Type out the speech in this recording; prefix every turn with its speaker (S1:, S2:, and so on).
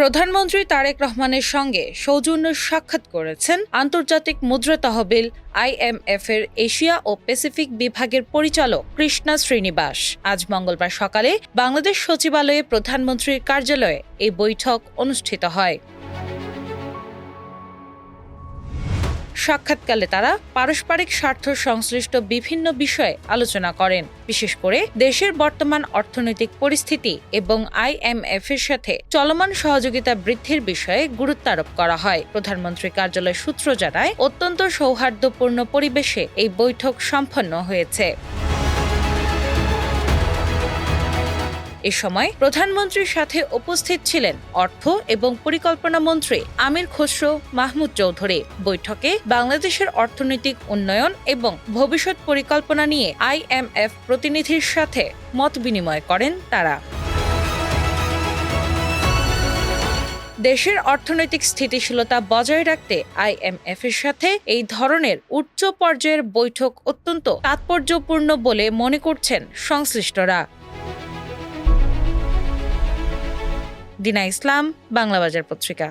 S1: প্রধানমন্ত্রী তারেক রহমানের সঙ্গে সৌজন্য সাক্ষাৎ করেছেন আন্তর্জাতিক মুদ্রা তহবিল IMF এর এশিয়া ও প্যাসিফিক বিভাগের পরিচালক কৃষ্ণা শ্রীনিবাস। আজ মঙ্গলবার সকালে বাংলাদেশ সচিবালয়ে প্রধানমন্ত্রীর কার্যালয়ে এই বৈঠক অনুষ্ঠিত হয়। সাক্ষাৎকালে তারা পারস্পরিক স্বার্থ সংশ্লিষ্ট বিভিন্ন বিষয়ে আলোচনা করেন, বিশেষ করে দেশের বর্তমান অর্থনৈতিক পরিস্থিতি এবং IMF এর সাথে চলমান সহযোগিতা বৃদ্ধির বিষয়ে গুরুত্ব আরোপ করা হয়। প্রধানমন্ত্রী কার্যালয় সূত্র জানায়, অত্যন্ত সৌহার্দ্যপূর্ণ পরিবেশে এই বৈঠক সম্পন্ন হয়েছে। এ সময় প্রধানমন্ত্রীর সাথে উপস্থিত ছিলেন অর্থ এবং পরিকল্পনা মন্ত্রী আমির খসরু মাহমুদ চৌধুরী। বৈঠকে বাংলাদেশের অর্থনৈতিক উন্নয়ন এবং ভবিষ্যৎ পরিকল্পনা নিয়ে IMF প্রতিনিধির সাথে মত বিনিময় করেন তারা। দেশের অর্থনৈতিক স্থিতিশীলতা বজায় রাখতে IMF এর সাথে এই ধরনের উচ্চ পর্যায়ের বৈঠক অত্যন্ত তাৎপর্যপূর্ণ বলে মনে করছেন সংশ্লিষ্টরা। দিনা ইসলাম, বাংলাবাজার পত্রিকা।